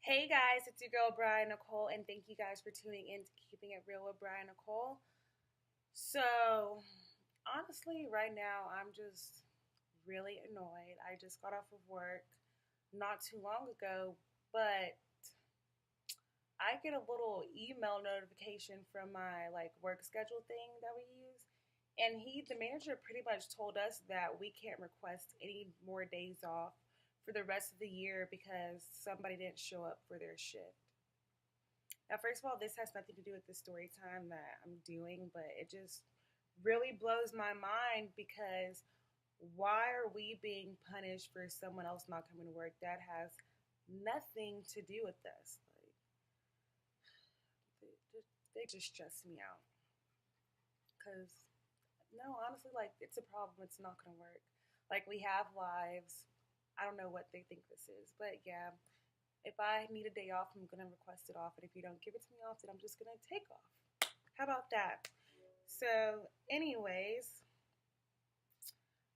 Hey guys, it's your girl Bria Nicole, and thank you guys for tuning in to Keeping It Real with Bria Nicole. So, honestly, right now I'm just really annoyed. I just got off of work not too long ago, but I get a little email notification from my work schedule thing that we use, and the manager pretty much told us that we can't request any more days off for the rest of the year because somebody didn't show up for their shift. Now, first of all, this has nothing to do with the story time that I'm doing, but it just really blows my mind because why are we being punished for someone else not coming to work? That has nothing to do with us. They just stress me out. Because, no, honestly, it's a problem. It's not going to work. We have lives. I don't know what they think this is, but yeah, if I need a day off, I'm gonna request it off, and if you don't give it to me off, then I'm just gonna take off. How about that? So, anyways,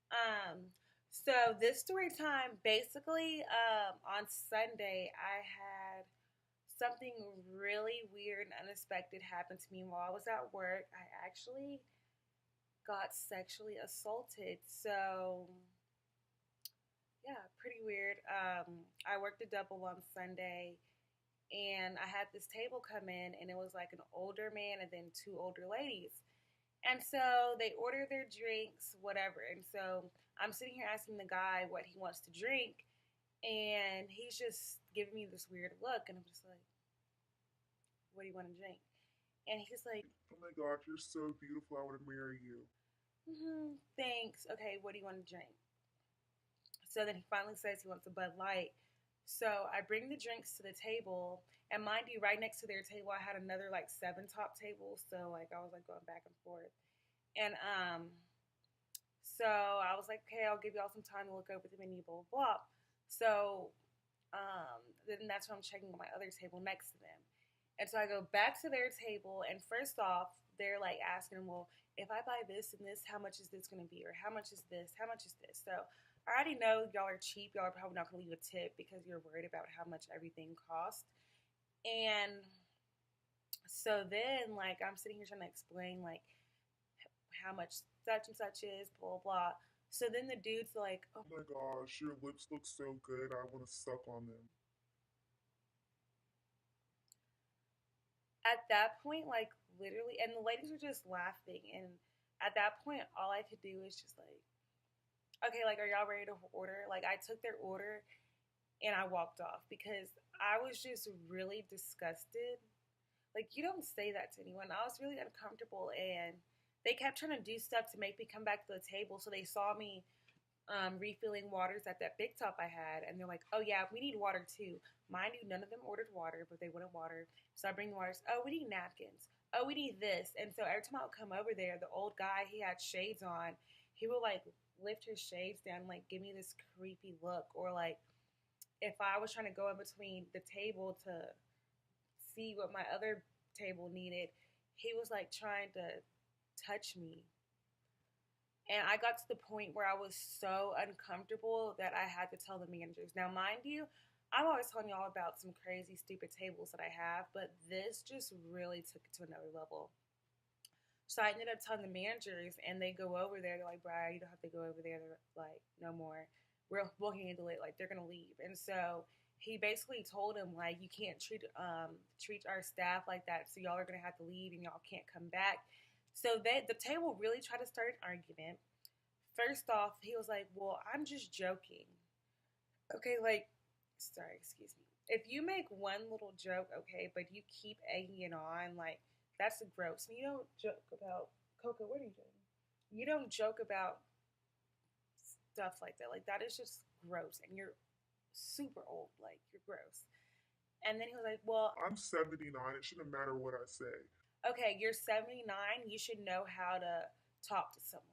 um, so this story time basically, on Sunday, I had something really weird and unexpected happen to me while I was at work. I actually got sexually assaulted. So, yeah, pretty weird. I worked a double on Sunday, and I had this table come in, and it was like an older man and then two older ladies. And so they order their drinks, whatever. And so I'm sitting here asking the guy what he wants to drink, and he's just giving me this weird look, and I'm just like, "What do you want to drink?" And he's like, Oh my God, you're so beautiful. I want to marry you. "Thanks. Okay, what do you want to drink?" So then he finally says he wants a Bud Light. So I bring the drinks to the table, and mind you, right next to their table, I had another seven top tables. So I was going back and forth, and so I was like, okay, I'll give y'all some time to look over the menu, blah blah blah. So then that's when I'm checking on my other table next to them, and so I go back to their table, and first off, they're asking, well, if I buy this and this, how much is this going to be, or how much is this, how much is this? So I already know y'all are cheap. Y'all are probably not going to leave a tip because you're worried about how much everything costs. And so then, I'm sitting here trying to explain, how much such and such is, blah, blah. So then the dude's like, oh, Oh my gosh, your lips look so good. I want to suck on them. at that point, literally, and the ladies were just laughing. And at that point, all I could do is just okay, are y'all ready to order? I took their order and I walked off because I was just really disgusted. You don't say that to anyone. I was really uncomfortable, and they kept trying to do stuff to make me come back to the table. So they saw me refilling waters at that big top I had, and they're like, "Oh yeah, we need water too." Mind you, none of them ordered water, but they wanted water. So I bring the waters. Oh, we need napkins. Oh, we need this. And so every time I would come over there, the old guy, he had shades on. He would lift his shades down, and, give me this creepy look, or if I was trying to go in between the table to see what my other table needed, he was trying to touch me. And I got to the point where I was so uncomfortable that I had to tell the managers. Now, mind you, I'm always telling y'all about some crazy, stupid tables that I have, but this just really took it to another level. So I ended up telling the managers, and they go over there. They're like, "Brian, you don't have to go over there." They're like, "No more. We'll handle it." They're gonna leave. And so he basically told him you can't treat our staff like that. So y'all are gonna have to leave, and y'all can't come back. So the table really tried to start an argument. First off, he was like, "Well, I'm just joking." Okay, sorry, excuse me. If you make one little joke, okay, but you keep egging it on, that's gross. And you don't joke about Coco. What are you doing? You don't joke about stuff like that. That is just gross, and you're super old. You're gross. And then he was like, "Well, I'm 79. It shouldn't matter what I say. okay, you're 79. You should know how to talk to someone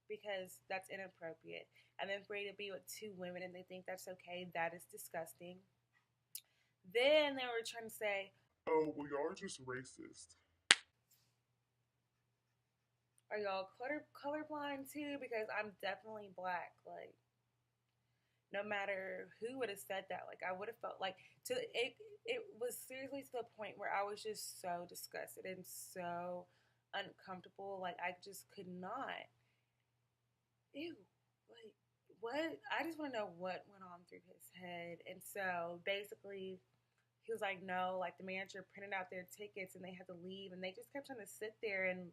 because that's inappropriate. And then for you to be with two women and they think that's okay, that is disgusting." Then they were trying to say, Oh, well, y'all are just racist. "Are y'all colorblind too?" Because I'm definitely black. no matter who would have said that. Like, I would have felt like to it. It was seriously to the point where I was just so disgusted and so uncomfortable. Like, I just could not. Ew. Like, what? I just want to know what went on through his head. And so basically, he was like, no, like the manager printed out their tickets and they had to leave. And they just kept trying to sit there and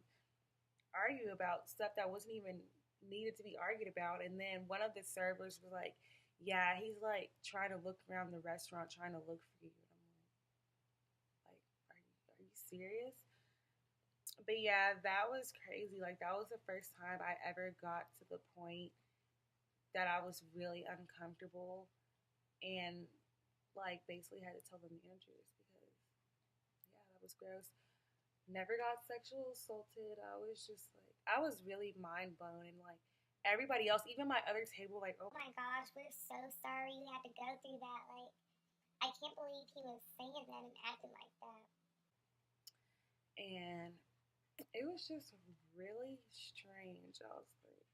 argue about stuff that wasn't even needed to be argued about. And then one of the servers was like, yeah, he's like trying to look around the restaurant, trying to look for you. And I'm like, are you serious? But yeah, that was crazy. Like, that was the first time I ever got to the point that I was really uncomfortable and like basically had to tell the managers because yeah, that was gross. Never got sexual assaulted. I was just like, I was really mind blown and like everybody else, even my other table, like, oh Oh my gosh, we're so sorry you had to go through that. Like, I can't believe he was saying that and acting like that. and it was just really strange. I was like,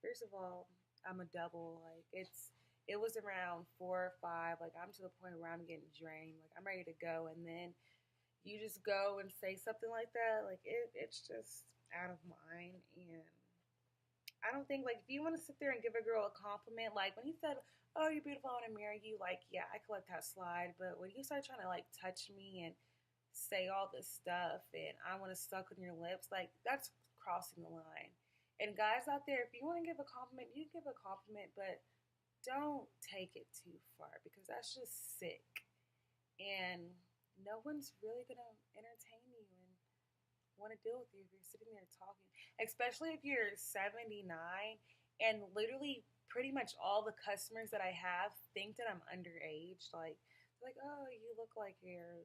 first of all, I'm a double. Like it was around 4 or 5. Like I'm to the point where I'm getting drained. Like I'm ready to go, and then you just go and say something like that. Like it's just out of line. And I don't think like if you want to sit there and give a girl a compliment, like when he said, "Oh, you're beautiful, I want to marry you," like yeah, I could let that slide. But when you start trying to like touch me and say all this stuff and I want to suck on your lips, like that's crossing the line. And guys out there, if you want to give a compliment, you give a compliment, but don't take it too far because that's just sick. And no one's really gonna entertain you and want to deal with you if you're sitting there talking, especially if you're 79 and literally pretty much all the customers that I have think that I'm underage. Like, oh, you look like you're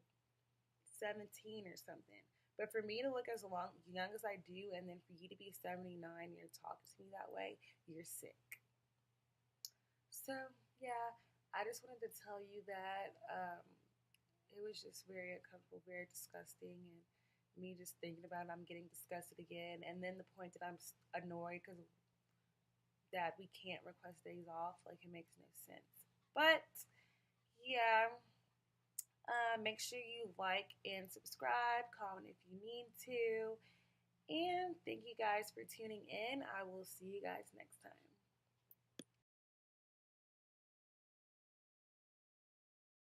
17 or something. But for me to look as young as I do, and then for you to be 79, you're talking to me that way, you're sick. So, yeah, I just wanted to tell you that it was just very uncomfortable, very disgusting, and me just thinking about it, I'm getting disgusted again. And then the point that I'm annoyed because that we can't request days off, like it makes no sense. But yeah, make sure you like and subscribe, comment if you need to. And thank you guys for tuning in. I will see you guys next time.